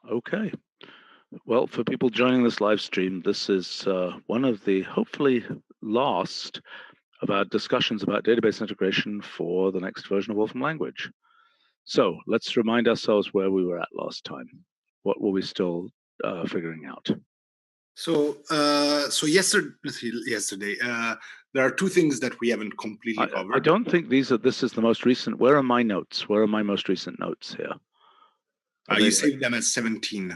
Okay. Well, for people joining this live stream, this is one of the hopefully last of our discussions about database integration for the next version of Wolfram Language. So let's remind ourselves where we were at last time. What were we still figuring out? So yesterday, there are two things that we haven't completely covered. I don't think this is the most recent. Where are my notes? Where are my most recent notes here? You saved them as 17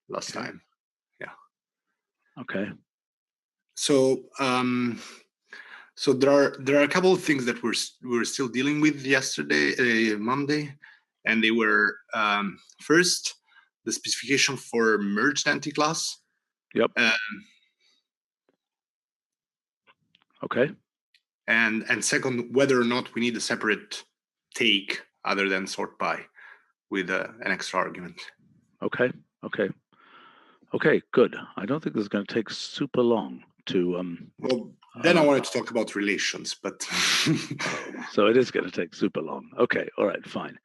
last time. Yeah. Okay. So so there are a couple of things that we're still dealing with yesterday, Monday, and they were first the specification for merged entity class. Yep. Okay. And second, whether or not we need a separate take other than sort by with an extra argument. Okay. Okay, good. I don't think this is going to take super long to. Well, then I wanted to talk about relations, but. So it is going to take super long. Okay, all right, fine.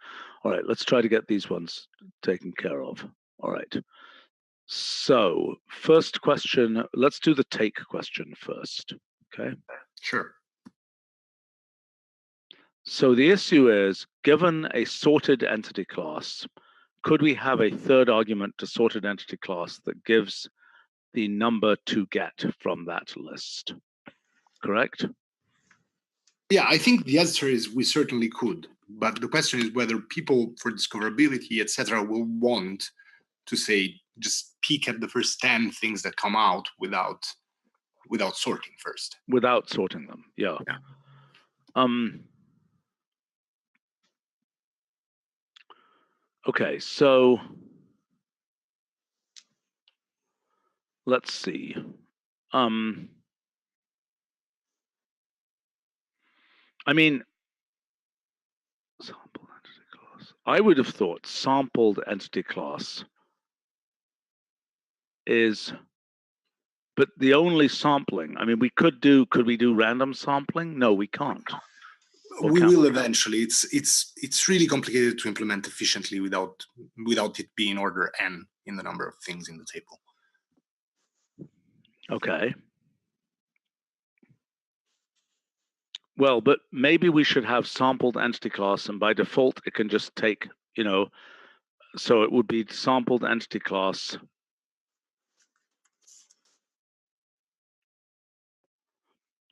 All right, let's try to get these ones taken care of. All right. So, first question, let's do the take question first. Okay. Sure. So the issue is, given a sorted entity class, could we have a third argument to sorted entity class that gives the number to get from that list? Correct? Yeah, I think the answer is we certainly could. But the question is whether people for discoverability, etc., will want to say, just peek at the first 10 things that come out without sorting first. Without sorting them, yeah. Okay, so let's see. I mean, sampled entity class. I would have thought sampled entity class is, but the only sampling. I mean, could we do random sampling? No, we can't. We will eventually. It's really complicated to implement efficiently without it being order n in the number of things in the table. Okay. Well, but maybe we should have sampled entity class, and by default, it can just take, so it would be sampled entity class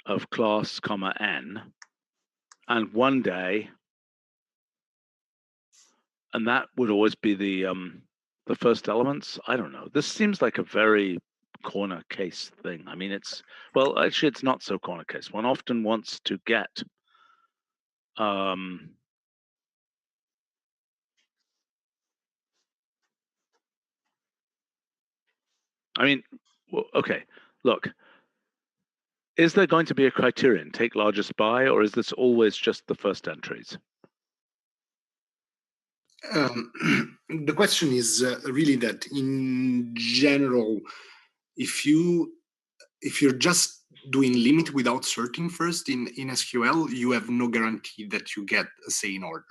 of class, comma, n, and one day, and that would always be the first elements. I don't know. This seems like a very corner case thing. I mean, well, actually, it's not so corner case. One often wants to get I mean, okay, look, is there going to be a criterion, take largest by, or is this always just the first entries? The question is really that in general, if you're just doing limit without sorting first in SQL, you have no guarantee that you get a say in order.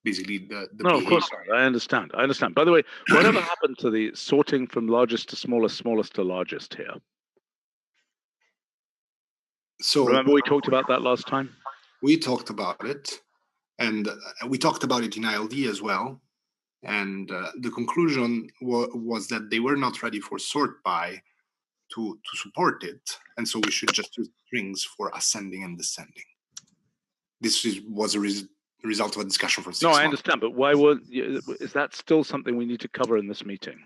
Basically, the no, behavior. Of course not. I understand. By the way, whatever happened to the sorting from largest to smallest, smallest to largest here? So remember we talked about that last time? We talked about it, and we talked about it in ILD as well. And the conclusion was that they were not ready for sort by to support it, and so we should just use strings for ascending and descending. This was a result of a discussion for 6 months. No, I understand, but why is that still something we need to cover in this meeting?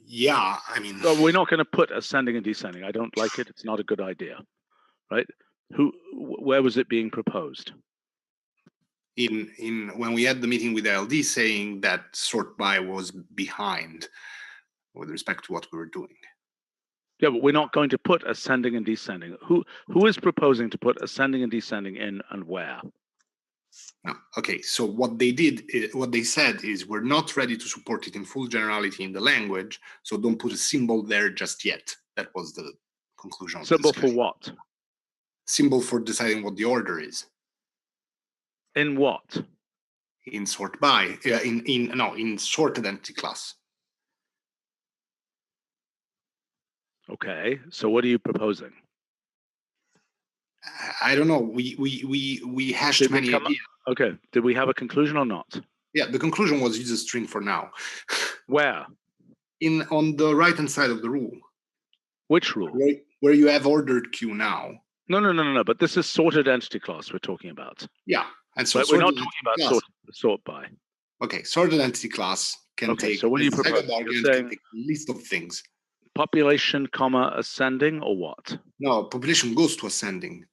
Yeah, I mean, well, we're not going to put ascending and descending. I don't like it. It's not a good idea, right? Where was it being proposed? In when we had the meeting with ILD saying that sort by was behind with respect to what we were doing. Yeah, but we're not going to put ascending and descending. Who is proposing to put ascending and descending in, and where? No. Okay, so what they said is we're not ready to support it in full generality in the language, so don't put a symbol there just yet. That was the conclusion. Symbol for what? Symbol for deciding what the order is. In what? in sort by in sorted entity class. Okay, so what are you proposing? I don't know. We hashed many ideas. Okay, did we have a conclusion or not? Yeah, the conclusion was use a string for now. Where? On the right hand side of the rule. Which rule? Where you have ordered queue now. No. But this is sorted entity class we're talking about. Yeah, and so we're not talking about sort by. Okay, sorted entity class can take. So what are you proposing? You're saying can take a list of things. Population, comma, ascending, or what? No, population goes to ascending,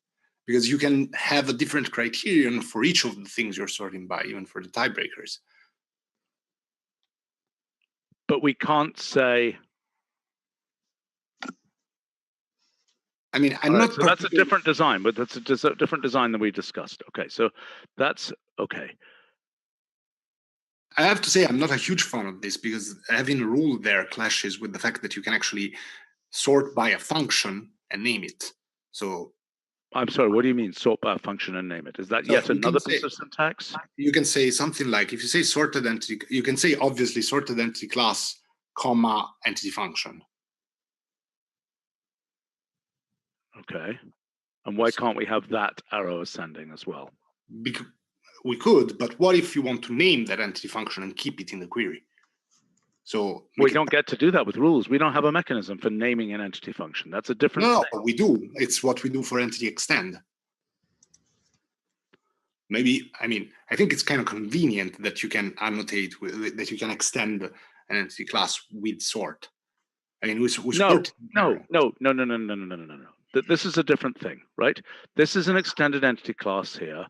because you can have a different criterion for each of the things you're sorting by, even for the tiebreakers. But we can't say. I mean, I'm not. So that's a different design, but that's a different design than we discussed. Okay, so that's okay. I have to say, I'm not a huge fan of this, because having a rule there clashes with the fact that you can actually sort by a function and name it. So I'm sorry, what do you mean sort by a function and name it? Is that yet another piece of syntax? You can say something like, if you say sorted entity, you can say obviously sorted entity class, comma, entity function. Okay. And why can't we have that arrow ascending as well? Because we could, but what if you want to name that entity function and keep it in the query? So we don't get to do that with rules. We don't have a mechanism for naming an entity function. That's a different thing. No, we do. It's what we do for entity extend. Maybe, I mean, I think it's kind of convenient that you can annotate, that you can extend an entity class with sort. I mean, we support. No. This is a different thing, right? This is an extended entity class here.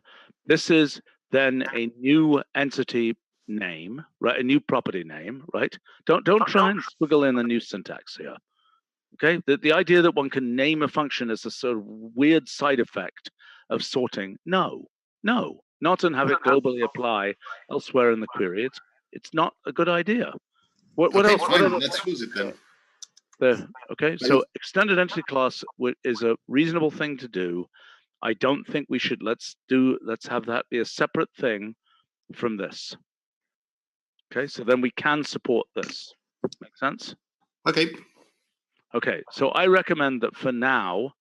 This is then a new entity name, right? A new property name, right? Don't try and squiggle in a new syntax here. Okay, the idea that one can name a function as a sort of weird side effect of sorting, no, not and have it globally apply elsewhere in the query. It's not a good idea. What else? Fine, let's use it then. Okay, so extended entity class is a reasonable thing to do. I don't think we should. Let's have that be a separate thing from this. Okay, so then we can support this. Make sense? Okay, so I recommend that for now,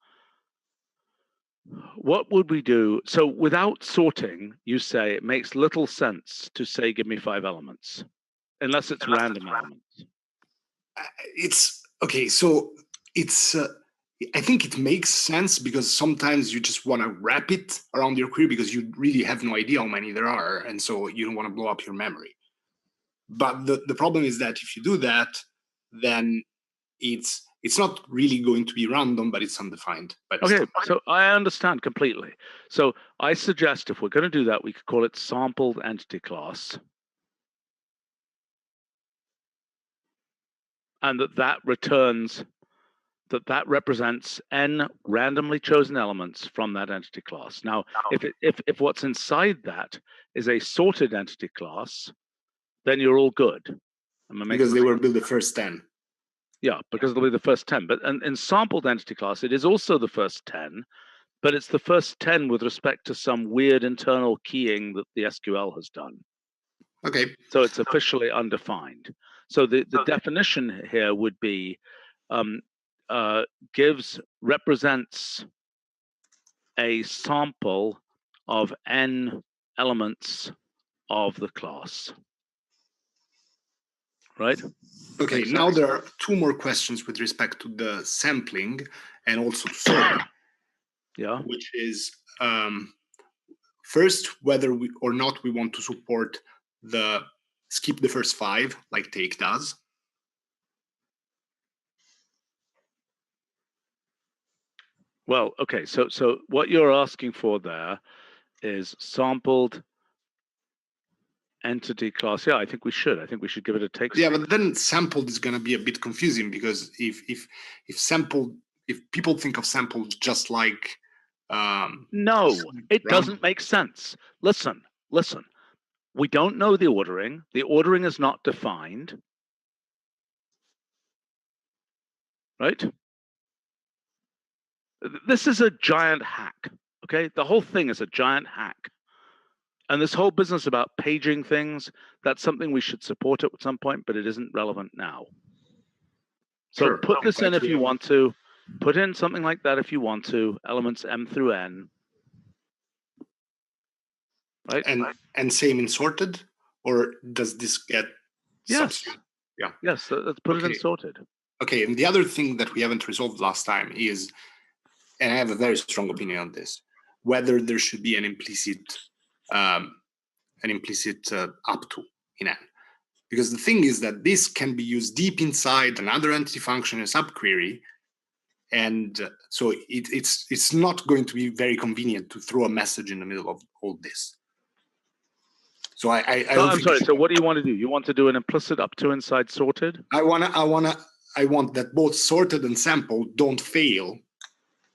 what would we do? So without sorting, you say it makes little sense to say, give me 5 elements, unless it's random elements. It's okay. So it's, I think it makes sense, because sometimes you just want to wrap it around your query because you really have no idea how many there are. And so you don't want to blow up your memory. But the problem is that if you do that, then it's not really going to be random, but it's undefined. Okay, so I understand completely. So I suggest if we're going to do that, we could call it sampled entity class. And that returns, that represents n randomly chosen elements from that entity class. Now, if what's inside that is a sorted entity class, then you're all good. Because they will be the first 10. Yeah, because it'll be the first 10. But in sampled entity class, it is also the first 10, but it's the first 10 with respect to some weird internal keying that the SQL has done. Okay. So it's officially undefined. So the definition here would be represents a sample of n elements of the class. Right? Okay, now there are 2 more questions with respect to the sampling and also to sorting. Yeah. Which is first, whether we or not we want to support the skip the first 5 like take does. Well, okay, so what you're asking for there is sampled entity class. Yeah, I think we should. I think we should give it a take. Yeah, but then sampled is going to be a bit confusing, because if sampled, if people think of sampled just like no, it doesn't make sense. Listen. We don't know the ordering. The ordering is not defined. Right? This is a giant hack. Okay, the whole thing is a giant hack. And this whole business about paging things, that's something we should support at some point, but it isn't relevant now. So Sure. put this in if you want to. Put in something like that if you want to, elements M through N. Right? And same in sorted, or does this get substituted? Yeah. Yes, let's put it in sorted. Okay, and the other thing that we haven't resolved last time is, and I have a very strong opinion on this, whether there should be an implicit up to in N. Because the thing is that this can be used deep inside another entity function in a subquery, and so it's not going to be very convenient to throw a message in the middle of all this. So I'm sorry. So what do you want to do? You want to do an implicit up to inside sorted? I want that both sorted and sampled don't fail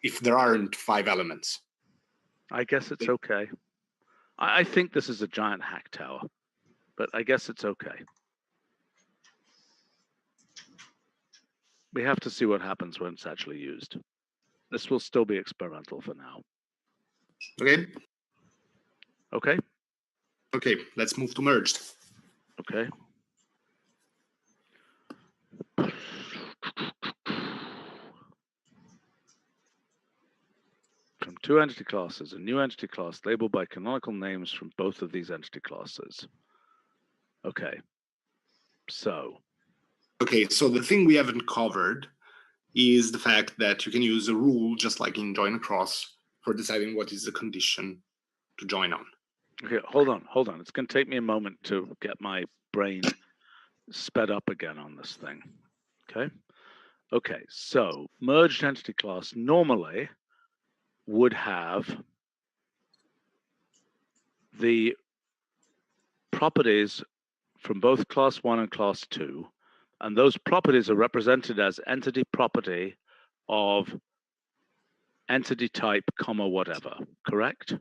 if there aren't 5 elements. I guess it's okay. I think this is a giant hack tower, but I guess it's okay. We have to see what happens when it's actually used. This will still be experimental for now. Okay. Okay. Okay, let's move to merged. Okay. From 2 entity classes, a new entity class labeled by canonical names from both of these entity classes. Okay. So the thing we haven't covered is the fact that you can use a rule just like in join across for deciding what is the condition to join on. Okay, hold on. It's going to take me a moment to get my brain sped up again on this thing. Okay, so merged entity class normally would have the properties from both class 1 and class 2, and those properties are represented as entity property of entity type, comma, whatever, correct?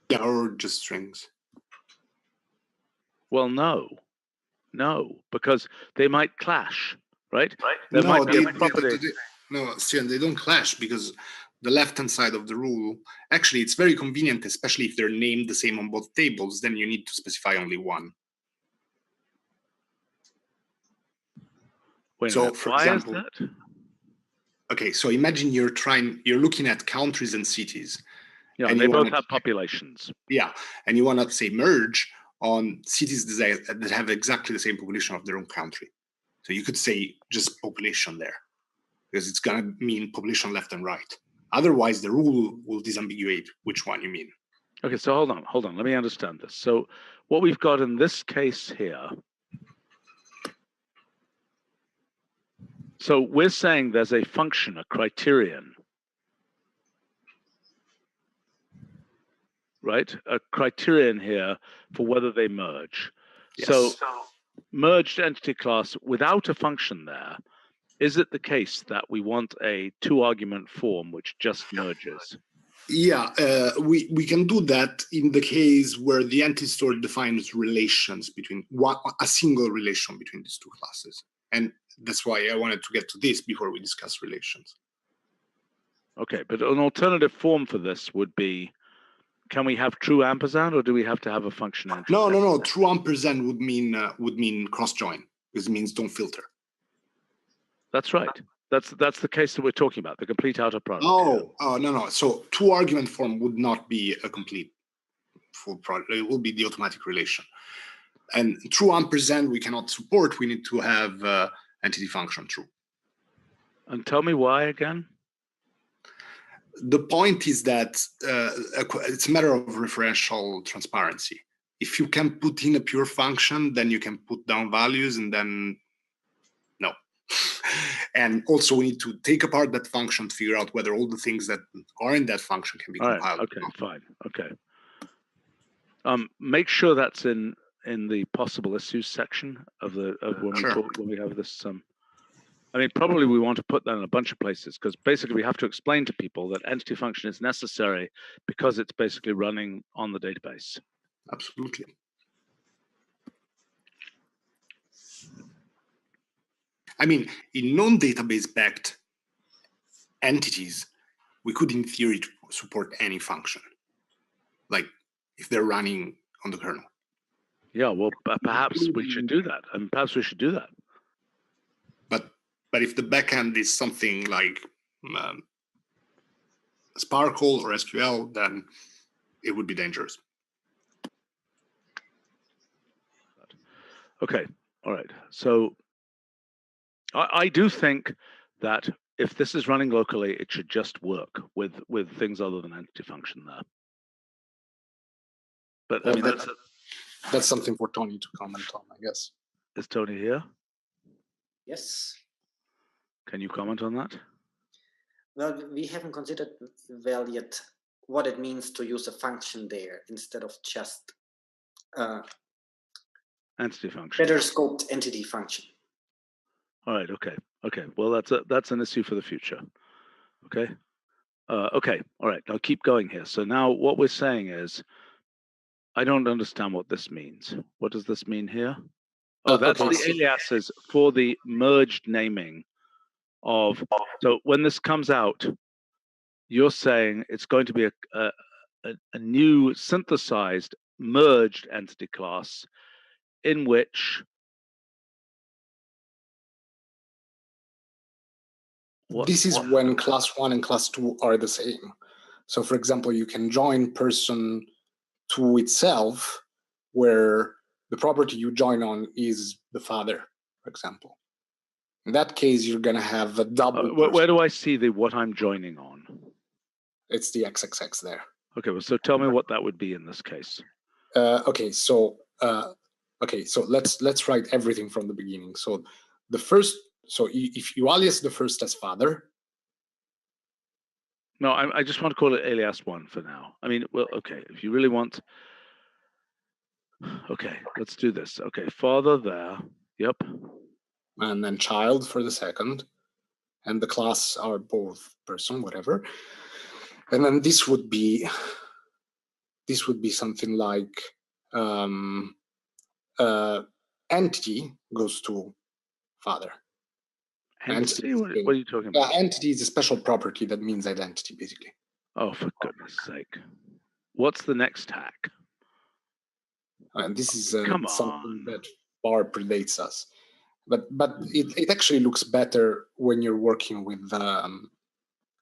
Yeah, or just strings. Well, no, because they might clash, right? There might be a property. No, Stephen, they don't clash because the left-hand side of the rule, actually, it's very convenient, especially if they're named the same on both tables, then you need to specify only one. Wait a minute, for example, is that? Okay, so imagine you're looking at countries and cities. Yeah, and they both have populations. Yeah, and you want to say merge on cities that have exactly the same population of their own country. So you could say just population there, because it's going to mean population left and right. Otherwise, the rule will disambiguate which one you mean. Okay, so hold on. Let me understand this. So what we've got in this case here, so we're saying there's a function, a criterion, right? A criterion here for whether they merge. Yes. So merged entity class without a function there, is it the case that we want a 2-argument form which just merges? Yeah, we can do that in the case where the entity store defines relations between a single relation between these 2 classes. And that's why I wanted to get to this before we discuss relations. Okay, but an alternative form for this would be, can we have true ampersand, or do we have to have a function entry? No. True ampersand would mean cross join, because it means don't filter. That's right. That's the case that we're talking about, the complete outer product. No. So 2-argument form would not be a complete full product. It will be the automatic relation. And true ampersand we cannot support. We need to have entity function true. And tell me why again? The point is that it's a matter of referential transparency. If you can put in a pure function, then you can put down values, and then no. And also we need to take apart that function to figure out whether all the things that are in that function can be compiled. Right. Okay, fine. Okay. Make sure that's in the possible issues section of when we have this. I mean, probably we want to put that in a bunch of places, because basically we have to explain to people that entity function is necessary because it's basically running on the database. Absolutely. I mean, in non-database backed entities, we could in theory support any function. Like if they're running on the kernel. Yeah, well, perhaps we should do that. Perhaps we should do that. But if the backend is something like Sparkle or SQL, then it would be dangerous. Okay, all right. So I do think that if this is running locally, it should just work with things other than entity function there. But I mean, that's something for Tony to comment on, I guess. Is Tony here? Yes. Can you comment on that? Well, we haven't considered well yet what it means to use a function there instead of just entity function. Better scoped entity function. All right. Okay. Okay. Well, that's an issue for the future. Okay. Okay. All right. Now keep going here. So now what we're saying is, I don't understand what this means. What does this mean here? Oh, that's okay. The aliases for the merged naming of. So when this comes out, you're saying it's going to be a new synthesized merged entity class in which this is when class 1 and class 2 are the same. So for example, you can join person 2 itself, where the property you join on is the father, for example. In that case, you're going to have a double. Where do I see what I'm joining on? It's the XXX there. Okay, well, so tell me what that would be in this case. Okay, so let's write everything from the beginning. So the first, so if you alias the first as father. No, I just want to call it alias 1 for now. I mean, well, okay, if you really want. Okay, let's do this. Okay, father there. Yep. And then child for the second, and the class are both person, whatever. And then this would be something like entity goes to father. Entity? What are you talking about? Entity is a special property that means identity, basically. Oh, for goodness sake! What's the next hack? And this is something that far predates us, but it actually looks better when you're working with No,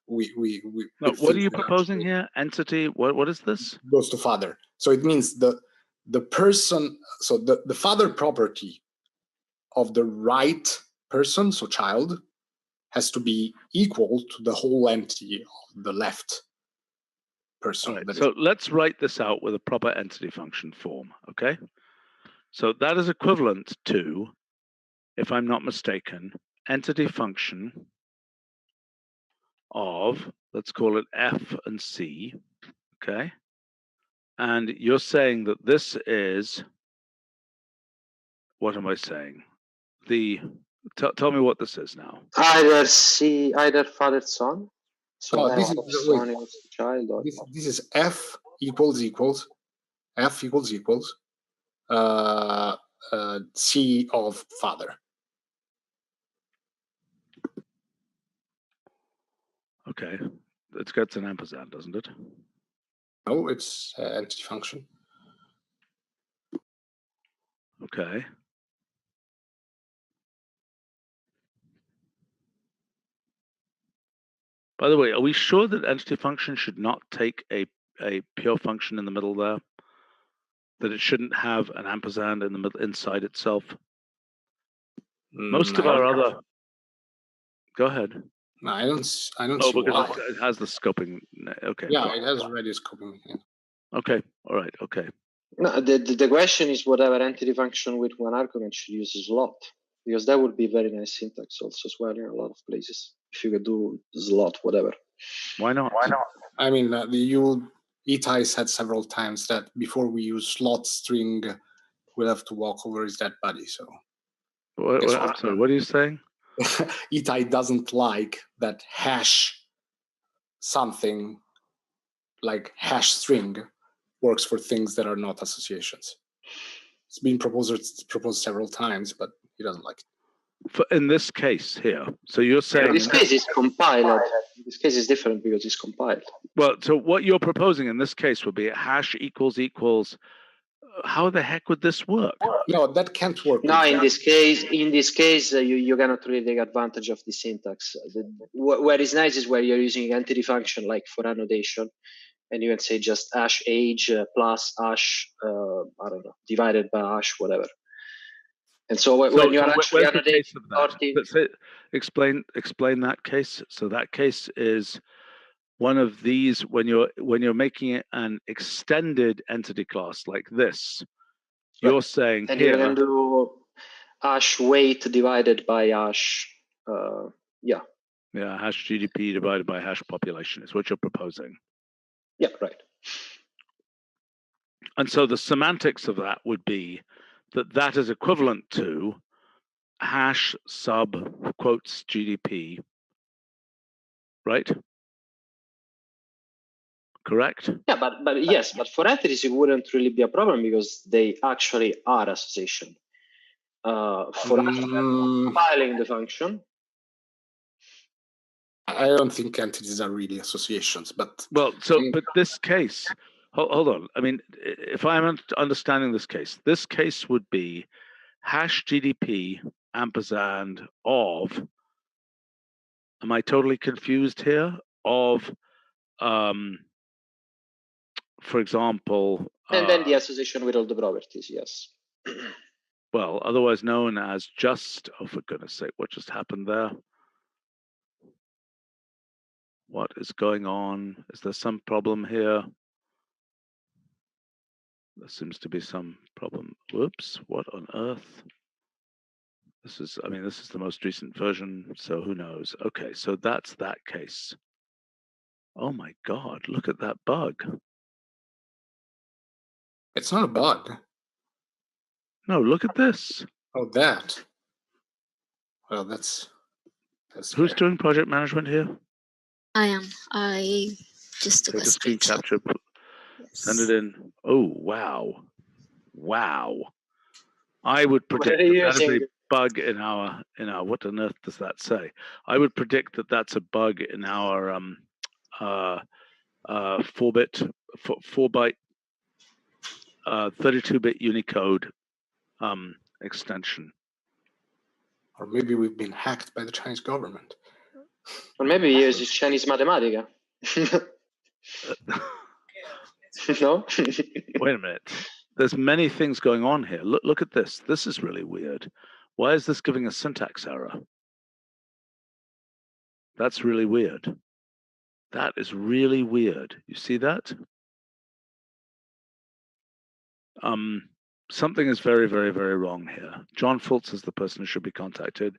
what are you proposing here? Entity? What is this? Goes to father. So it means the person. So the father property of the right person, so child, has to be equal to the whole entity of the left person. All right, so let's write this out with a proper entity function form, okay? So that is equivalent to, if I'm not mistaken, entity function of, let's call it F and C, okay? And you're saying that this is, what am I saying? Tell me what this is now. Either father son. So this is son equals child, or this is F equals F equals C of father. Okay, it gets an ampersand, doesn't it? No, it's entity function. Okay. By the way, are we sure that entity function should not take a pure function in the middle there? That it shouldn't have an ampersand in the middle inside itself? Most of our other. Go ahead. No, I don't see because why. it has the scoping. Okay. Yeah, fine. it has already scoping. Yeah. Okay. All right. Okay. No, the question is whatever entity function with one argument should use a slot, because that would be very nice syntax also as well in a lot of places. If you could do slot, whatever. Why not? I mean, Itai said several times that before we use slot string, we'll have to walk over his dead body. So, I'm sorry. What are you saying? Itai doesn't like that hash something like hash string works for things that are not associations. It's been proposed several times, but he doesn't like it. in this case here. So you're saying in this case it's compiled. In this case is different because it's compiled. Well, so what you're proposing in this case would be hash equals. How the heck would this work? No, that can't work. No, in this case, you cannot really take advantage of the syntax. Where it's nice is where you're using entity function like for annotation, and you can say just hash age plus hash I don't know, divided by hash whatever. And so when you are actually annotating, explain that case. So that case is one of these when you're making it an extended entity class like this. You're saying and here. You can do hash weight divided by hash. Yeah, hash GDP divided by hash population is what you're proposing. Yeah, right. And so the semantics of that would be that is equivalent to hash sub quotes GDP, right? Correct? Yeah, but for entities it wouldn't really be a problem because they actually are association. For compiling the function, I don't think entities are really associations, but but this case, hold on. I mean, if I'm understanding this case would be hash GDP ampersand of. Am I totally confused here? Of, for example, and then the association with all the properties, yes. Well, otherwise known as just. Oh, for goodness sake! What just happened there? What is going on? Is there some problem here? There seems to be some problem. Whoops, what on earth? This is the most recent version, so who knows? Okay, so that's that case. Oh my God, look at that bug. It's not a bug. No, look at this. Oh, that. Well, that's Who's doing project management here? I am. I just took a screen capture. Yes. Send it in. Oh, wow. I would predict that is a bug in our. What on earth does that say? I would predict that that's a bug in our 4-byte 32-bit Unicode extension. Or maybe we've been hacked by the Chinese government. Or maybe it's Chinese Mathematica. No? Wait a minute. There's many things going on here. Look at this. This is really weird. Why is this giving a syntax error? That's really weird. That is really weird. You see that? Something is very, very, very wrong here. John Fultz is the person who should be contacted.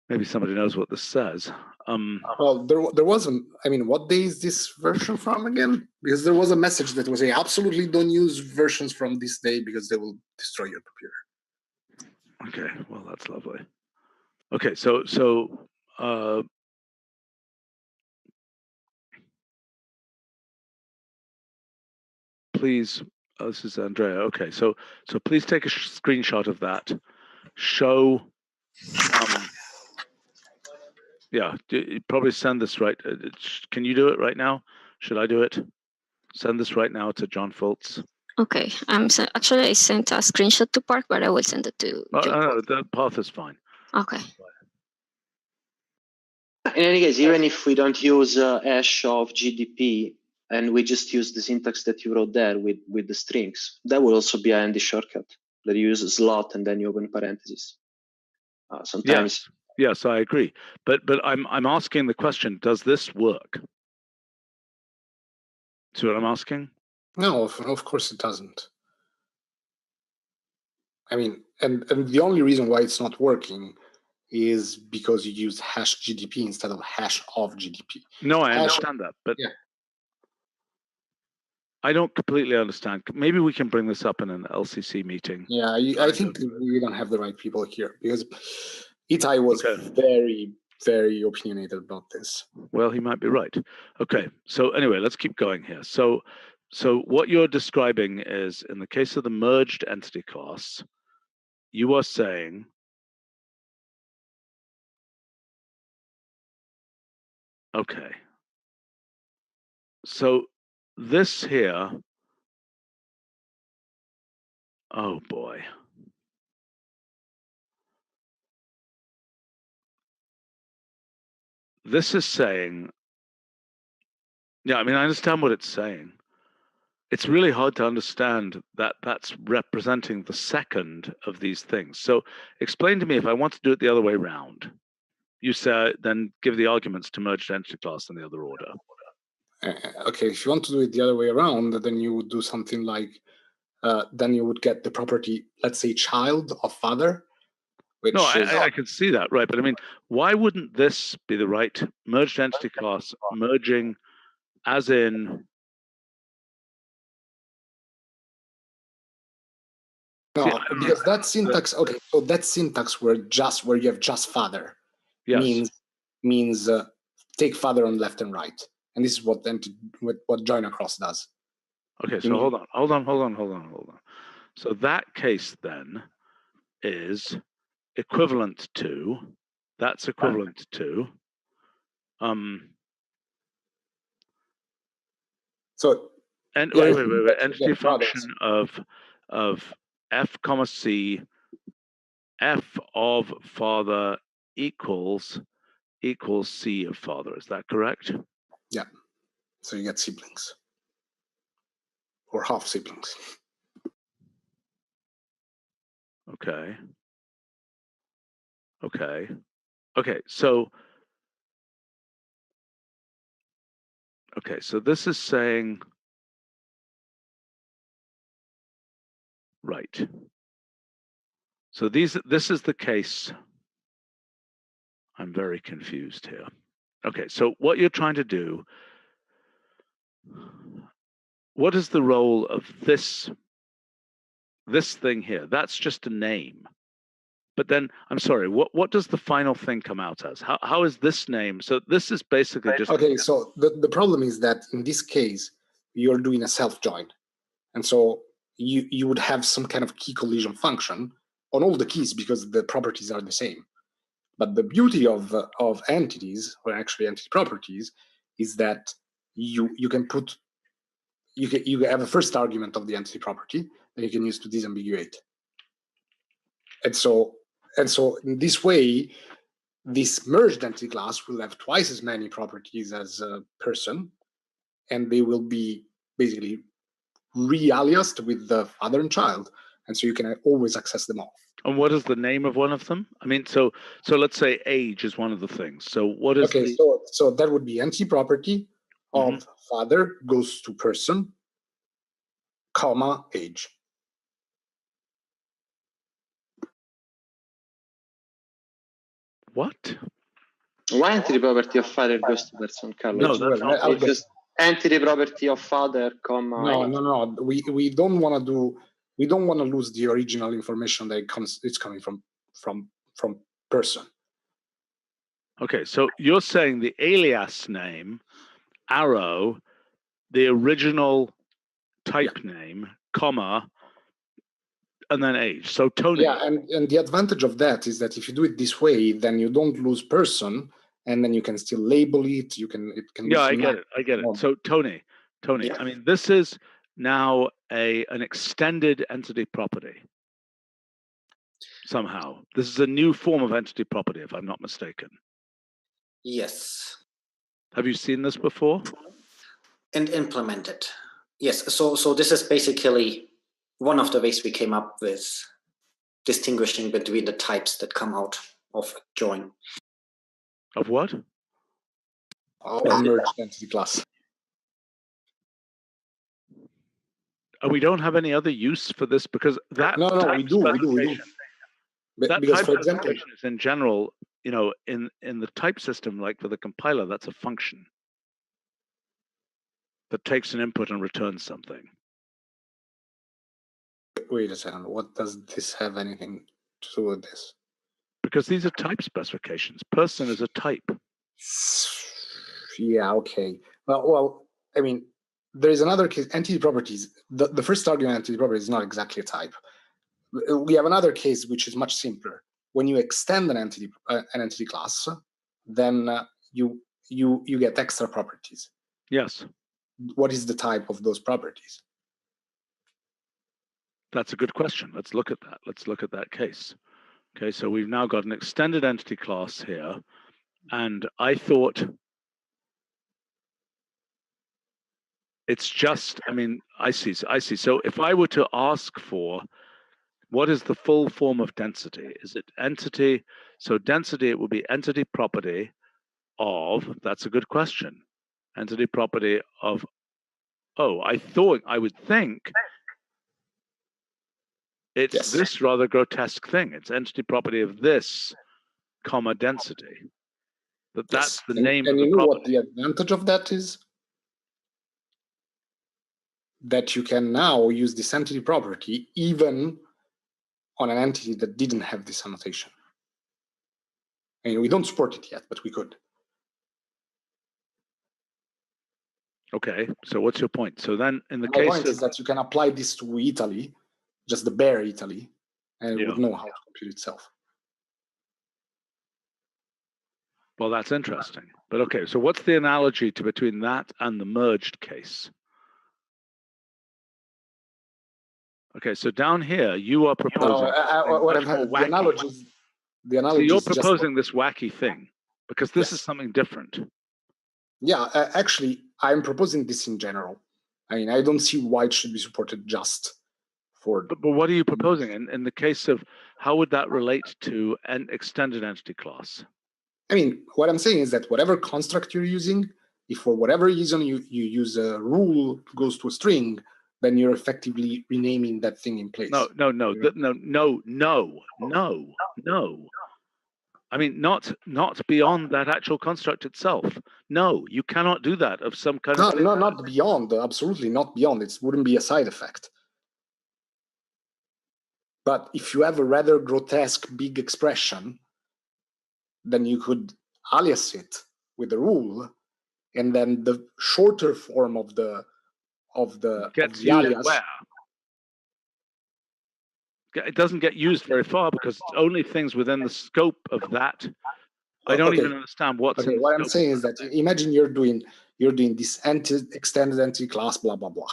Maybe somebody knows what this says. Well, there wasn't. I mean, what day is this version from again? Because there was a message that was saying absolutely don't use versions from this day because they will destroy your computer. Okay, well that's lovely. Okay, so please. This is Andrea. Okay, so please take a screenshot of that. Show. Yeah, probably send this right. Can you do it right now? Should I do it? Send this right now to John Fultz. Okay, actually I sent a screenshot to Park, but I will send it to. No, the path is fine. Okay. In any case, even if we don't use hash of GDP and we just use the syntax that you wrote there with the strings, that will also be an ND shortcut that you use a slot and then you open parentheses. Sometimes. Yes, I agree. But I'm asking the question: does this work? See what I'm asking? No, of course it doesn't. I mean, and the only reason why it's not working is because you use hash GDP instead of hash of GDP. No, I understand that, but yeah. I don't completely understand. Maybe we can bring this up in an LCC meeting. Yeah, I think we don't have the right people here because Itai was very, very opinionated about this. Well, he might be right. Okay, so anyway, let's keep going here. So what you're describing is, in the case of the merged entity class, you are saying Okay. So this here, oh boy. This is saying, yeah, I mean, I understand what it's saying. It's really hard to understand that that's representing the second of these things. So explain to me, if I want to do it the other way around, you say, then give the arguments to merged entity class in the other order. Okay, if you want to do it the other way around, then you would do something like, then you would get the property, let's say, child of father, which No, is... I can see that, right? But I mean, why wouldn't this be the right merged entity class merging as in... No, See, because that syntax, okay, so that syntax where you have just father, yes. means take father on left and right. And this is what join across does. Okay, so hold on. So that case then is equivalent to, that's equivalent to, so and yeah, wait, entity function of f comma c, f of father equals c of father. Is that correct? Yeah. So you get siblings or half siblings. Okay. So this is saying, right. So this is the case. I'm very confused here. Okay, so what you're trying to do, what is the role of this thing here? That's just a name. But then, I'm sorry, what does the final thing come out as? How is this name? So this is basically just... Okay, so the problem is that in this case, you're doing a self-join. And so you would have some kind of key collision function on all the keys because the properties are the same. But the beauty of entities, or actually entity properties, is that you have a first argument of the entity property that you can use to disambiguate. And so in this way, this merged entity class will have twice as many properties as a person, and they will be basically re-aliased with the father and child, and so you can always access them all. And what is the name of one of them? I mean, so let's say age is one of the things. So what is so that would be entity property of father goes to person, comma, age. What? Why entity property of father goes to person, Carlo? No, it's just entity property of father, comma. No. We don't want to lose the original information that it's coming from person. Okay, so you're saying the alias name, arrow, the original type name, comma, and then age. So Tony. Yeah, and the advantage of that is that if you do it this way, then you don't lose person, and then you can still label it. Yeah, I get it. So Tony. Yeah. I mean, this is now an extended entity property. Somehow, this is a new form of entity property, if I'm not mistaken. Yes. Have you seen this before? And implemented. Yes. So this is basically one of the ways we came up with distinguishing between the types that come out of join. Of what? Of merged entity class. We don't have any other use for this because that... No, we do. That because, type for example, is in general, in the type system, like for the compiler, that's a function that takes an input and returns something. Wait a second. What does this have anything to do with this? Because these are type specifications. Person is a type. Yeah, okay. Well, I mean, there is another case, entity properties. The first argument entity property is not exactly a type. We have another case which is much simpler. When you extend an entity class, then you you get extra properties. Yes. What is the type of those properties? That's a good question. Let's look at that. Let's look at that case. Okay, so we've now got an extended entity class here, and I thought it's just, I mean, I see. So if I were to ask for what is the full form of density? Is it entity? So density, it would be entity property of, that's a good question. Entity property of, oh, I would think it's Yes. this rather grotesque thing. It's entity property of this, comma, density. That's the name of the property. And you know what the advantage of that is? That you can now use this entity property even on an entity that didn't have this annotation. I mean, we don't support it yet, but we could. Okay, so what's your point? So then in the My case point is that you can apply this to Italy, just the bare Italy, and it would know how to compute itself. Well, that's interesting. But okay, so what's the analogy between that and the merged case? Okay, so down here, you are proposing the analogy so you're is proposing this wacky thing, because this Yes. is something different. Yeah, actually, I'm proposing this in general. I mean, I don't see why it should be supported just for... But what are you proposing? In the case of, how would that relate to an extended entity class? I mean, what I'm saying is that whatever construct you're using, if for whatever reason you use a rule goes to a string, then you're effectively renaming that thing in place. No. I mean, not beyond that actual construct itself. No, you cannot do that of some kind of... No, not beyond, absolutely not beyond. It wouldn't be a side effect. But if you have a rather grotesque big expression, then you could alias it with a rule, and then the shorter form of the alias. Where? It doesn't get used very far because it's only things within the scope of that. I don't even understand what's in the what scope. I'm saying is that imagine you're doing this extended entity class, blah blah blah.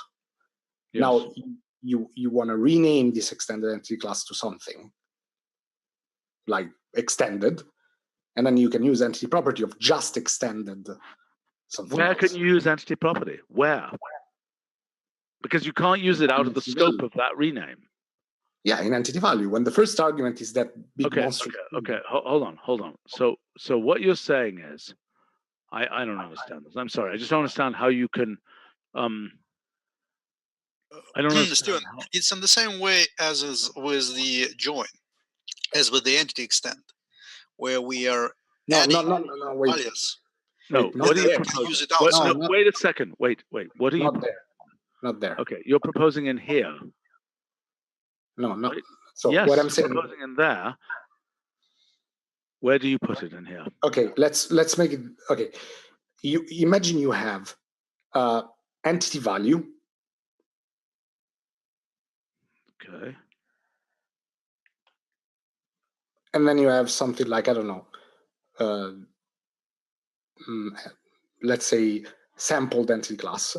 Yes. Now you want to rename this extended entity class to something like extended, and then you can use entity property of just extended something Where else. can you use entity property? Where? Because you can't use it out of the scope of that rename. Yeah, in entity value, when the first argument is that big monster. Okay. Hold on. So what you're saying is, I don't understand this. I'm sorry. I just don't understand how you can. I don't understand. Stephen, it's in the same way as is with the join, as with the entity extend, where we are adding wait. alias. No, what are you proposing? Use it outside. Wait a second. Wait. What are you? Not there. Okay, you're proposing in here. No. Right? So yes, what I'm saying, proposing in there. Where do you put it in here? Okay, let's make it. Okay, you imagine you have entity value. Okay. And then you have something like, I don't know, let's say sampled entity class.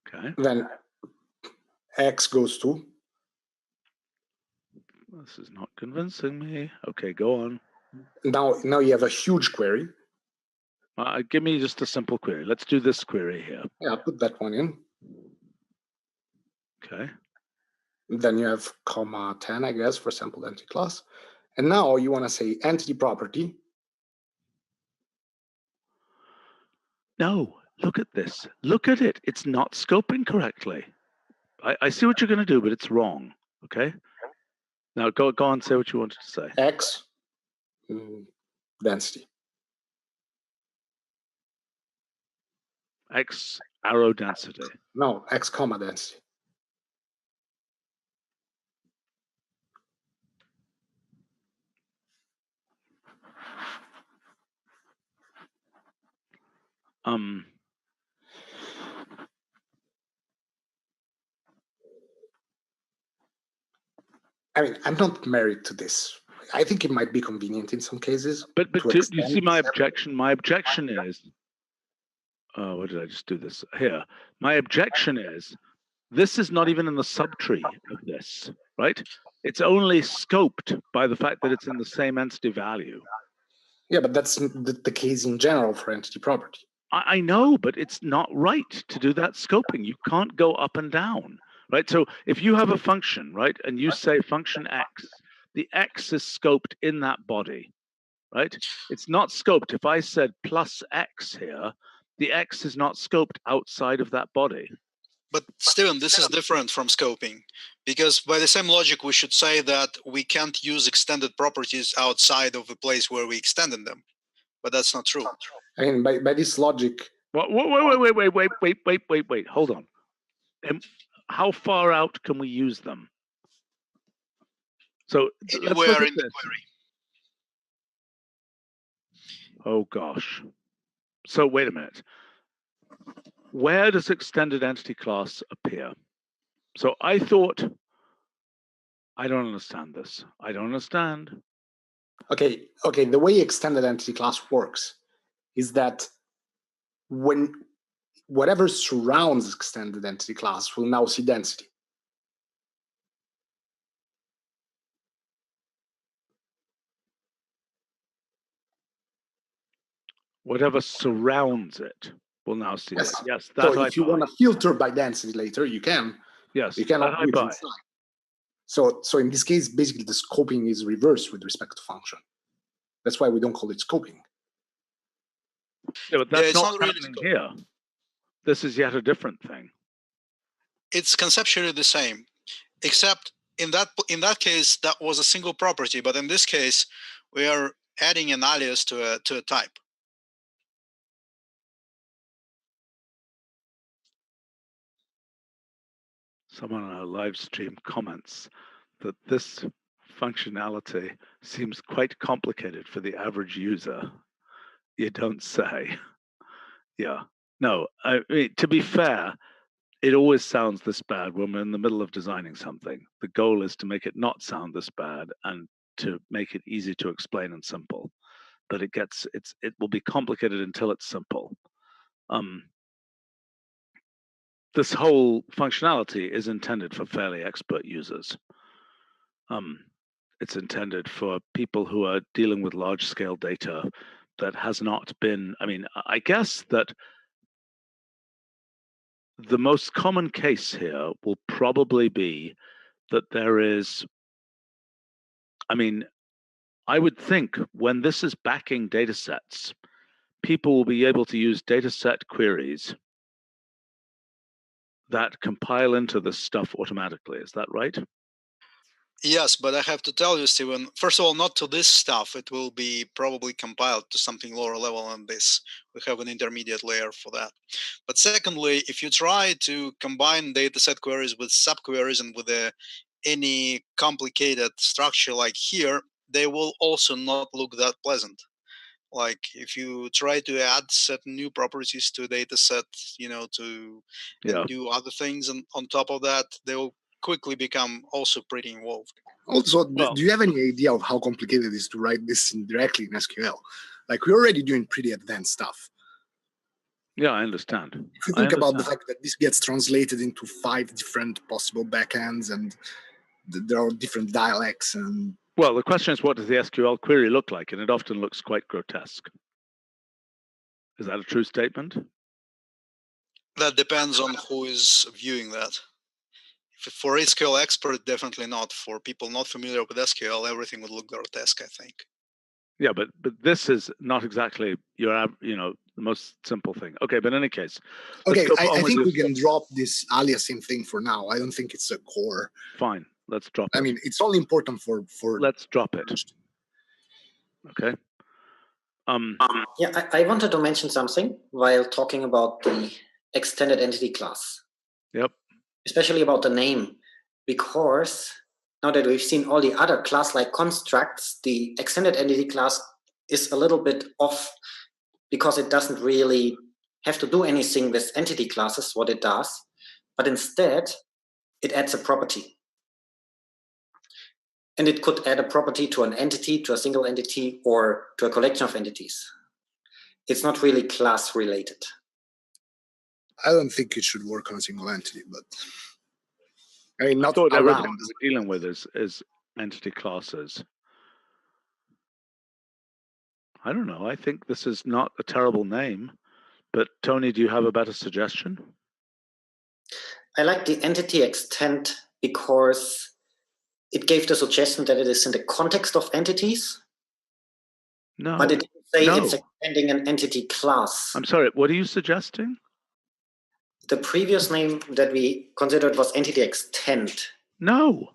Okay. Then X goes to. This is not convincing me. Okay, go on. Now you have a huge query. Give me just a simple query. Let's do this query here. Yeah, put that one in. Okay. Then you have comma 10, I guess, for sampled entity class. And now you want to say entity property. No, look at this. Look at it. It's not scoping correctly. I see what you're going to do, but it's wrong. Okay. Now go on, say what you wanted to say. X density. X arrow density. No, X comma density. I mean, I'm not married to this. I think it might be convenient in some cases. But to you extend see my several- objection? My objection is, what did I just do this here? My objection is, this is not even in the subtree of this, right? It's only scoped by the fact that it's in the same entity value. Yeah, but that's the case in general for entity property. I know, but it's not right to do that scoping. You can't go up and down, right? So if you have a function, right, and you say function x, the x is scoped in that body, right? It's not scoped. If I said plus x here, the x is not scoped outside of that body. But Stephen, this is different from scoping, because by the same logic, we should say that we can't use extended properties outside of the place where we extended them. But that's not true. I mean, by this logic. Wait. Hold on. How far out can we use them? So anywhere in the query. Oh gosh. So wait a minute. Where does extended entity class appear? So I thought, I don't understand this. I don't understand. Okay. The way extended entity class works is that when whatever surrounds extended entity class will now see density. Whatever surrounds it will now see Yes. it. Yes, that so if you want to filter by density later, you can. Yes, you cannot do it inside. So in this case, basically the scoping is reversed with respect to function. That's why we don't call it scoping. Yeah, but that's not happening here. This is yet a different thing. It's conceptually the same, except in that case that was a single property, but in this case we are adding an alias to a type. Someone on our live stream comments that this functionality seems quite complicated for the average user. You don't say. Yeah. No, I mean, to be fair, it always sounds this bad when we're in the middle of designing something. The goal is to make it not sound this bad and to make it easy to explain and simple. But it will be complicated until it's simple. This whole functionality is intended for fairly expert users. It's intended for people who are dealing with large-scale data that has not been, I mean, I guess that the most common case here will probably be that there is, I mean, I would think when this is backing data sets, people will be able to use data set queries that compile into this stuff automatically. Is that right? Yes, but I have to tell you, Stephen, first of all, not to this stuff. It will be probably compiled to something lower level than this. We have an intermediate layer for that. But secondly, if you try to combine dataset queries with subqueries and with any complicated structure like here, they will also not look that pleasant. Like if you try to add certain new properties to a dataset, and do other things on top of that, they will quickly become also pretty involved. Also, do you have any idea of how complicated it is to write this directly in SQL? Like, we're already doing pretty advanced stuff. Yeah, I understand. If you think about the fact that this gets translated into 5 different possible backends and there are different dialects and... Well, the question is, what does the SQL query look like? And it often looks quite grotesque. Is that a true statement? That depends on who is viewing that. For SQL expert, definitely not. For people not familiar with SQL, everything would look grotesque, I think. Yeah, but this is not exactly the most simple thing. Okay, but in any case. Okay, I think we can drop this aliasing thing for now. I don't think it's a core. Fine, let's drop it. I mean, it's only important for. Let's drop it. Okay. Yeah, I wanted to mention something while talking about the extended entity class. Yep. Especially about the name, because now that we've seen all the other class-like constructs, the extended entity class is a little bit off because it doesn't really have to do anything with entity classes, what it does, but instead it adds a property. And it could add a property to an entity, to a single entity, or to a collection of entities. It's not really class related. I don't think it should work on a single entity, but I mean, I not thought everything around. we're dealing with is entity classes. I don't know. I think this is not a terrible name, but Tony, do you have a better suggestion? I like the entity extend because it gave the suggestion that it is in the context of entities. No. But it didn't say no. it's extending an entity class. I'm sorry, what are you suggesting? The previous name that we considered was entity extend. No,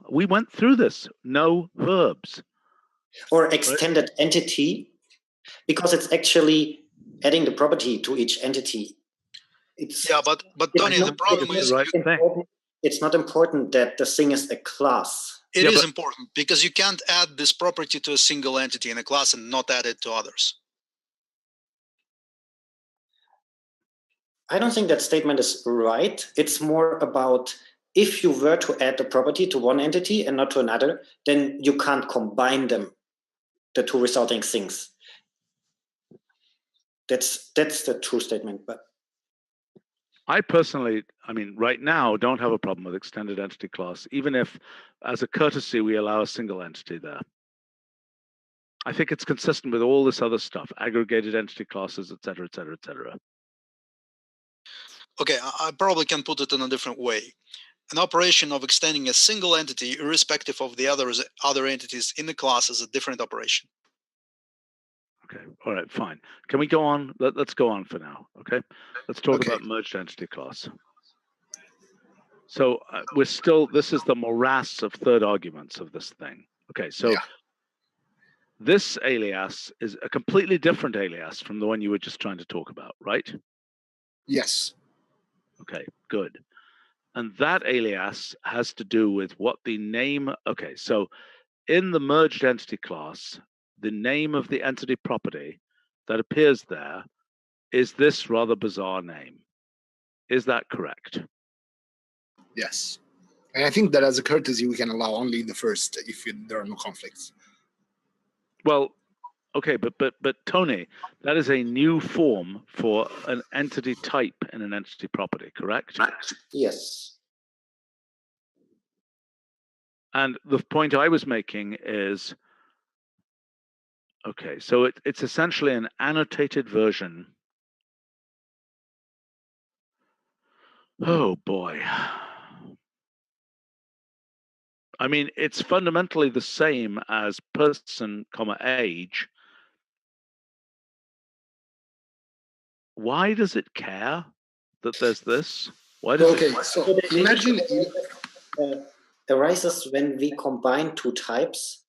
we went through this. No verbs. Or extended entity, because it's actually adding the property to each entity. But Tony, the problem is it's not important that the thing is a class. It is important because you can't add this property to a single entity in a class and not add it to others. I don't think that statement is right. It's more about if you were to add the property to one entity and not to another, then you can't combine them, the two resulting things. That's the true statement. But I personally, right now, don't have a problem with extended entity class, even if, as a courtesy, we allow a single entity there. I think it's consistent with all this other stuff, aggregated entity classes, et cetera, et cetera, et cetera. Okay, I probably can put it in a different way. An operation of extending a single entity, irrespective of the other entities in the class, is a different operation. Okay, all right, fine. Can we go on? Let's go on for now, okay? Let's talk about merged entity class. So this is the morass of third arguments of this thing. Okay, so this alias is a completely different alias from the one you were just trying to talk about, right? Yes. Okay, good. And that alias has to do with what the name, okay, so in the merged entity class, the name of the entity property that appears there is this rather bizarre name. Is that correct? Yes. And I think that as a courtesy, we can allow only the first if there are no conflicts. Well, okay, but Tony, that is a new form for an entity type in an entity property, correct? Yes. And the point I was making is, okay, so it's essentially an annotated version. Oh boy. I mean, it's fundamentally the same as person, age. Why does it care that there's this? Why does it? So imagine arises when we combine two types.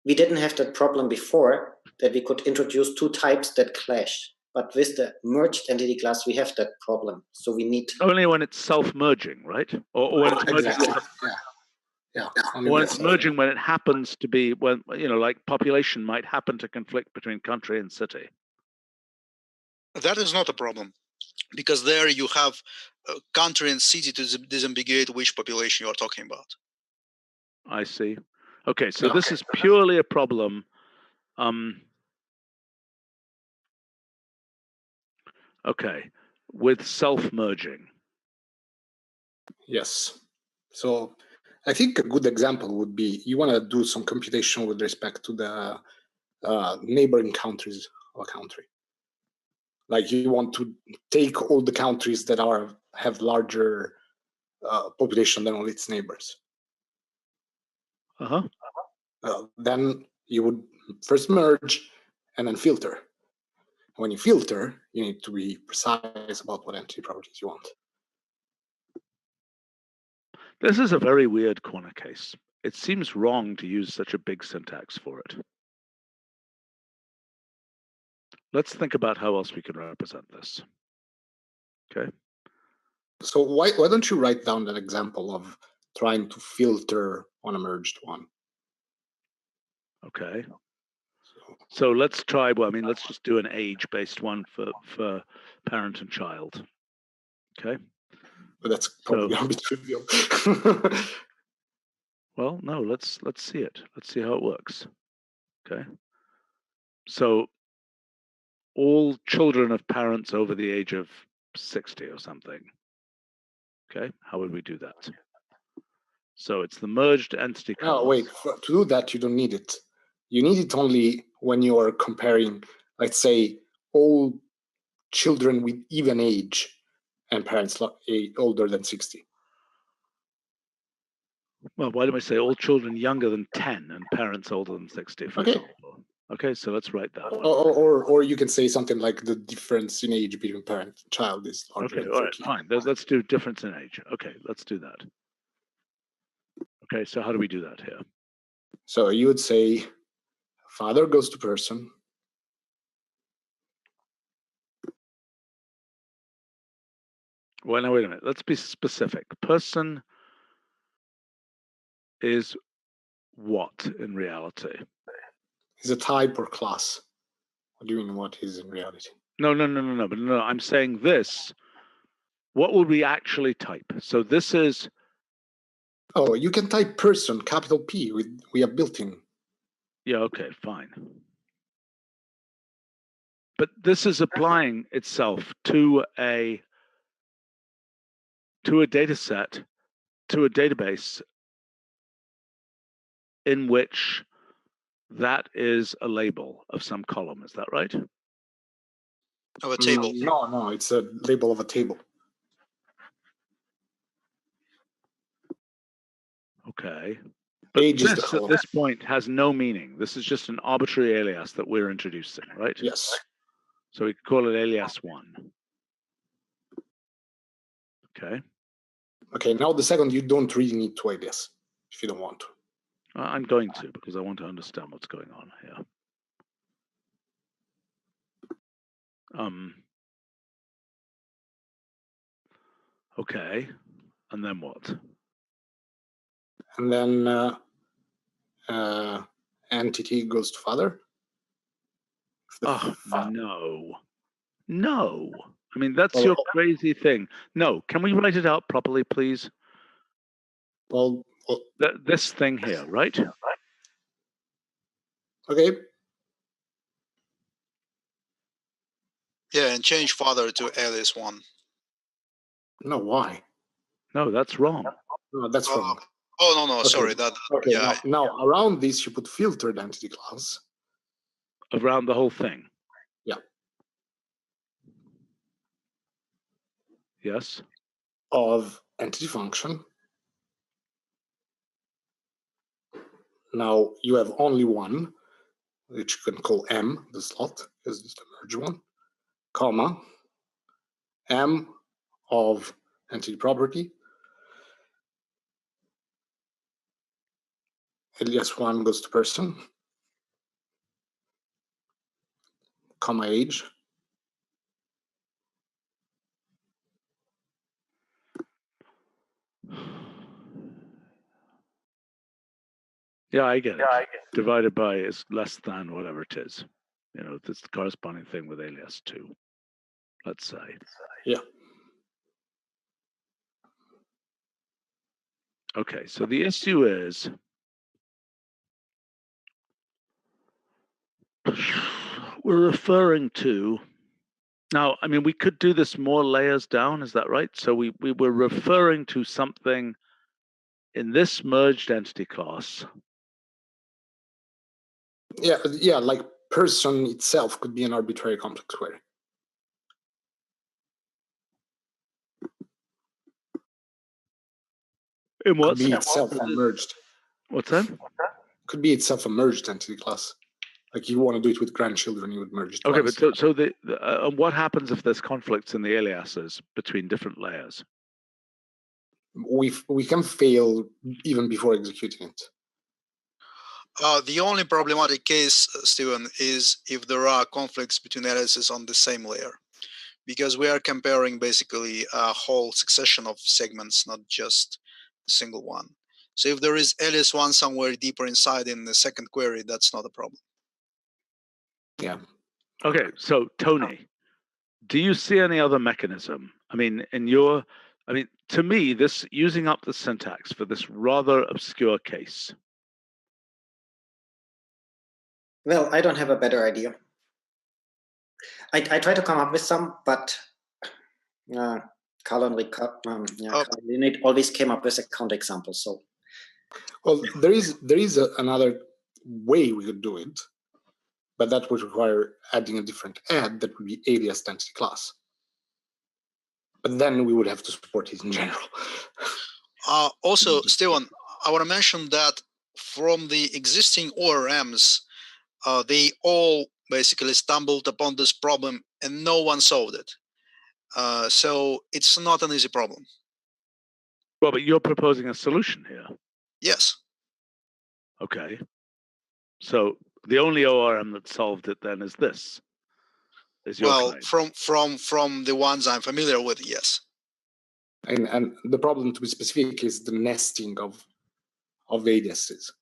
We didn't have that problem before, that we could introduce two types that clash. But with the merged entity class, we have that problem. So we need only when it's self-merging, right? Or when it's merging. Yeah. When it's merging, when it happens to be, when, like population might happen to conflict between country and city. That is not a problem, because there you have country and city to disambiguate which population you are talking about. I see. Okay, so this is purely a problem. Okay, with self-merging. Yes. So I think a good example would be you want to do some computation with respect to the neighboring countries of a country. Like you want to take all the countries that have larger population than all its neighbors. Then you would first merge and then filter. When you filter, you need to be precise about what entity properties you want. This is a very weird corner case. It seems wrong to use such a big syntax for it. Let's think about how else we can represent this. Okay. So why don't you write down that example of trying to filter on a merged one? Okay. So let's try. Well, let's just do an age-based one for parent and child. Okay. But that's probably going to be trivial. Well, no, let's see it. Let's see how it works. Okay. So all children of parents over the age of 60 or something. Okay, how would we do that? So it's the merged entity class. No, wait, to do that, you don't need it. You need it only when you are comparing, let's say, all children with even age and parents older than 60. Well, why don't we say all children younger than 10 and parents older than 60, for example? Okay, so let's write that. Or you can say something like the difference in age between parent and child is larger than 30. All right, fine. Let's do difference in age. Okay, let's do that. Okay, so how do we do that here? So you would say father goes to person. Well, now wait a minute. Let's be specific. Person is what in reality? Is a type or class. What do you mean what is in reality? No. But no, I'm saying this. What would we actually type? So this is. Oh, you can type person, capital P. We have built-in. Yeah. Okay. Fine. But this is applying itself to a data set, to a database in which that is a label of some column. Is that right? Of a table. No, it's a label of a table. Okay. But Age this, is the column. at this point, has no meaning. This is just an arbitrary alias that we're introducing, right? Yes. So we could call it alias 1. Okay. Okay, now the second, you don't really need to alias if you don't want to. I'm going to, because I want to understand what's going on here. Okay, and then what? And then entity goes to father. Oh, no. I mean, that's your crazy thing. No, can we write it out properly, please? Well, this thing here, right? Okay. Yeah, and change father to alias 1. No, why? No, that's wrong. No, that's wrong. Oh, no, Okay. sorry. Okay, yeah. Now around this, you put filtered entity class. Around the whole thing? Yeah. Yes. Of entity function. Now you have only one, which you can call M, the slot, because it's the merge one, comma, M of entity property. Alias 1 goes to person, comma age. Yeah, I get it. Divided by is less than whatever it is. You know, it's the corresponding thing with alias 2, let's say. Yeah. Okay, so the issue is we're referring to, now, I mean, we could do this more layers down, is that right? So we were referring to something in this merged entity class. Yeah, like person itself could be an arbitrary complex query. In what could be itself a merged. What's that? Could be itself a merged entity class. Like you want to do it with grandchildren, you would merge it. Okay, twice. but so what happens if there's conflicts in the aliases between different layers? We can fail even before executing it. The only problematic case, Stephen, is if there are conflicts between aliases on the same layer, because we are comparing basically a whole succession of segments, not just a single one. So if there is alias 1 somewhere deeper inside in the second query, that's not a problem. Yeah. Okay, so Tony, do you see any other mechanism? I mean, in your I mean, to me, this using up the syntax for this rather obscure case. Well, I don't have a better idea. I try to come up with some, but Carl and Leonid always came up with a counterexample. So, well, there is another way we could do it, but that would require adding a different add that would be alias identity class. But then we would have to support it in general. Also, Stephen, I want to mention that from the existing ORMs, they all basically stumbled upon this problem and no one solved it. So it's not an easy problem. Well, but you're proposing a solution here. Yes. Okay. So the only ORM that solved it then is this. Is your Well, claim. from the ones I'm familiar with, yes. And the problem, to be specific, is the nesting of aliases,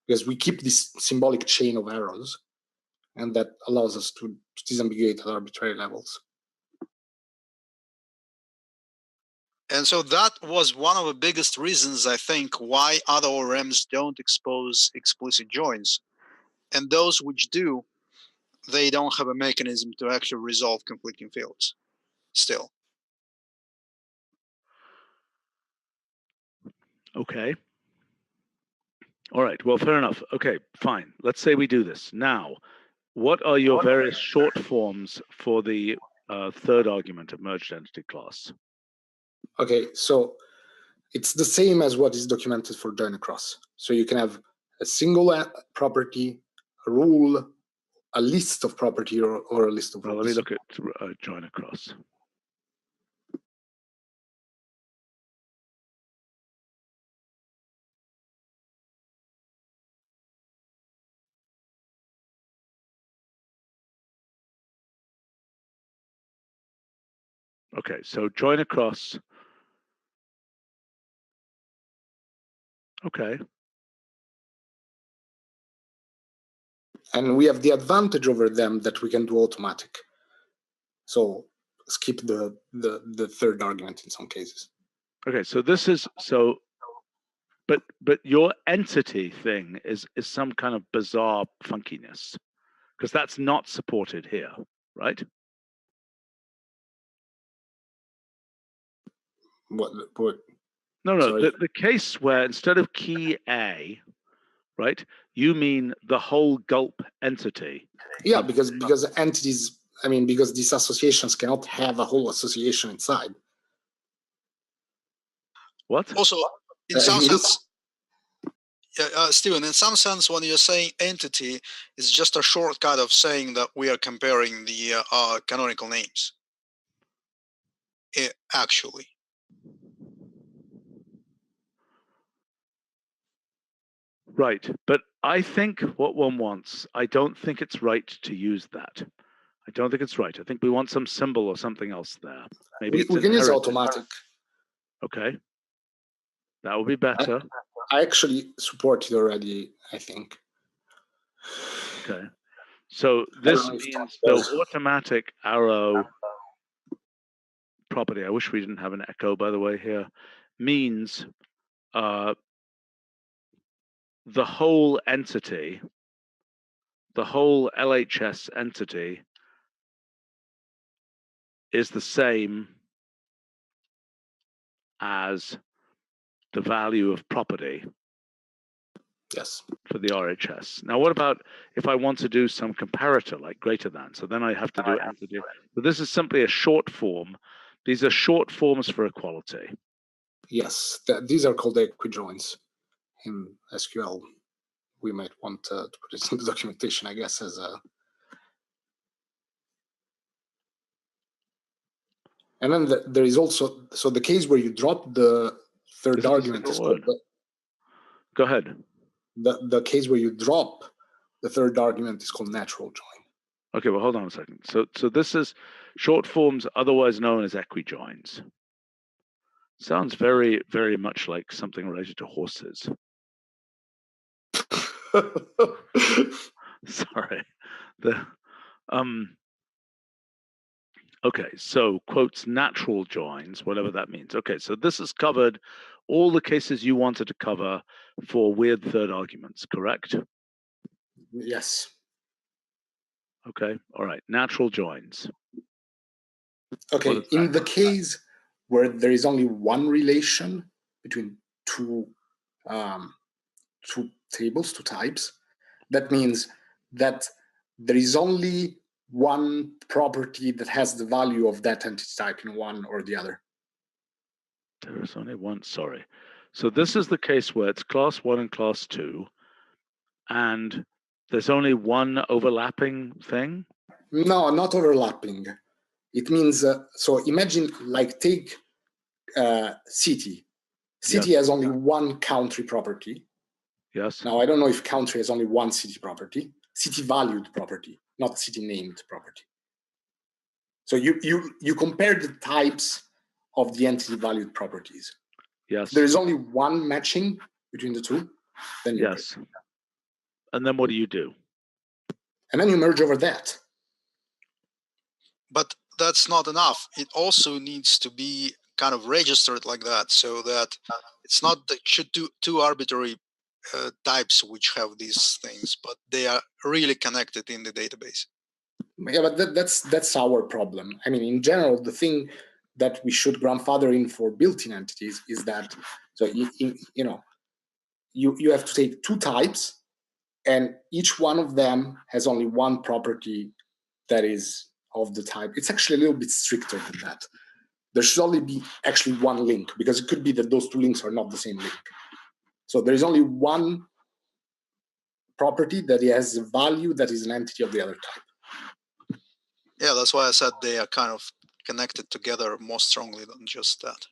because we keep this symbolic chain of arrows, and that allows us to disambiguate at arbitrary levels. And so that was one of the biggest reasons, I think, why other ORMs don't expose explicit joins. And those which do, they don't have a mechanism to actually resolve conflicting fields still. Okay. All right. Well, fair enough. Okay, fine. Let's say we do this. Now, what are your various short forms for the third argument of merged entity class? Okay, so it's the same as what is documented for join across. So you can have a single property, a rule, a list of property, or a list of rules. Well, let me look at join across. Okay, so join across. Okay. And we have the advantage over them that we can do automatic. So skip the third argument in some cases. Okay, so this is but your entity thing is some kind of bizarre funkiness, because that's not supported here, right? What? No, the case where instead of key A, right, you mean the whole gulp entity. Yeah, because entities, I mean, because these associations cannot have a whole association inside. What? Also, in some sense, Stephen, in some sense, when you're saying entity, it's just a shortcut of saying that we are comparing the canonical names. Actually. Right, but I think what one wants, I don't think it's right to use that. I don't think it's right. I think we want some symbol or something else there. Maybe we can use automatic. Okay, that would be better. I actually support it already, I think. Okay, so this means the automatic arrow property, I wish we didn't have an echo, by the way, here, means the whole entity, the whole LHS entity is the same as the value of property. Yes. For the RHS. Now, what about if I want to do some comparator like greater than? So then I have to do entity. But this is simply a short form. These are short forms for equality. Yes, these are called equijoins in SQL. We might want to put it in the documentation, I guess, as a. And then there is also, so the case where you drop the third argument is called. Go ahead. The case where you drop the third argument is called natural join. Okay, well, hold on a second. So this is short forms, otherwise known as equijoins. Sounds very, very much like something related to horses. Sorry. Okay, so quotes natural joins, whatever that means. Okay, so this has covered all the cases you wanted to cover for weird third arguments, correct? Yes. Okay, all right, natural joins. Okay, in the case where there is only one relation between two tables, two types, that means that there is only one property that has the value of that entity type in one or the other. There is only one, sorry. So this is the case where it's class 1 and class 2, and there's only one overlapping thing? No, not overlapping. It means, so imagine, like, take city. City has only one country property. Yes. Now, I don't know if country has only one city property, city valued property, not city named property. So you compare the types of the entity valued properties. Yes. If there is only one matching between the two, then you yes. Merge. And then what do you do? And then you merge over that. But that's not enough. It also needs to be kind of registered like that, so that it's not that should do two arbitrary types which have these things, but they are really connected in the database. Yeah, but that's our problem. I mean, in general, the thing that we should grandfather in for built-in entities is that, so you have to take two types, and each one of them has only one property that is of the type. It's actually a little bit stricter than that. There should only be actually one link, because it could be that those two links are not the same link. So there is only one property that has a value that is an entity of the other type. Yeah, that's why I said they are kind of connected together more strongly than just that.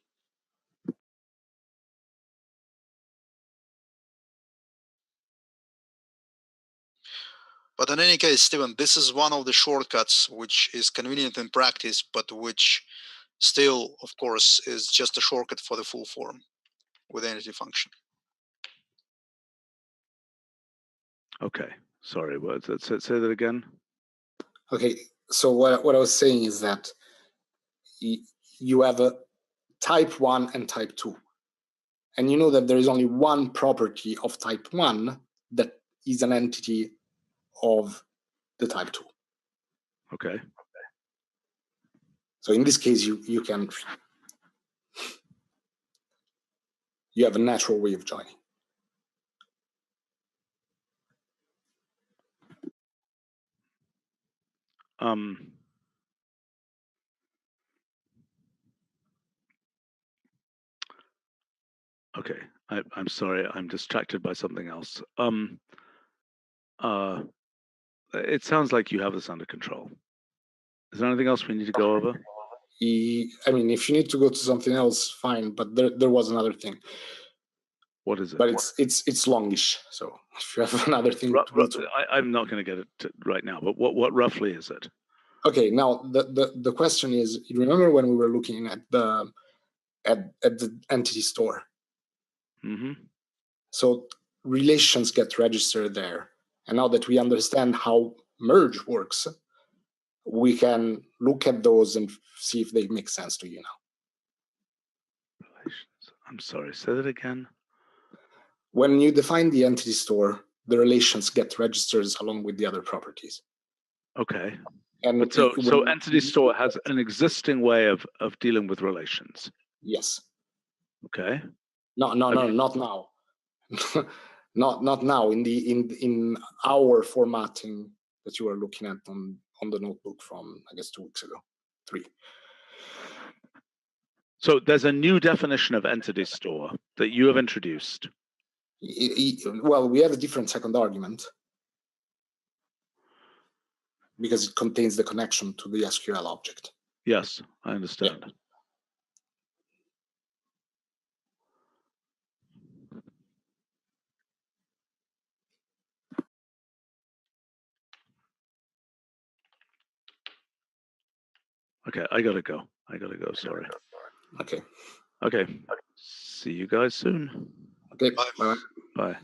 But in any case, Stephen, this is one of the shortcuts which is convenient in practice, but which still, of course, is just a shortcut for the full form with entity function. Okay, sorry, say that again. Okay, so what I was saying is that you have a type 1 and type 2. And you know that there is only one property of type 1 that is an entity of the type 2. Okay. So in this case, you have a natural way of joining. Okay, I'm sorry, I'm distracted by something else. It sounds like you have this under control. Is there anything else we need to go over? I mean, if you need to go to something else, fine. But there was another thing. What is it? But it's longish. So if you have another thing to go to, I'm not going to get it right now. But what roughly is it? Okay. Now the question is: you remember when we were looking at the entity store? Mm-hmm. So relations get registered there, and now that we understand how merge works, we can look at those and see if they make sense to you now. Relations. I'm sorry, say that again. When you define the entity store, the relations get registered along with the other properties. Okay. And but so entity store has an existing way of dealing with relations. Yes. Okay. No, not now. not now. In our formatting that you are looking at on the notebook from, I guess, 2 weeks ago, 3. So there's a new definition of entity store that you have introduced. Well, we have a different second argument because it contains the connection to the SQL object. Yes, I understand. Yeah. Okay, I gotta go. Sorry. Okay. Okay. See you guys soon. Okay. Bye. Bye.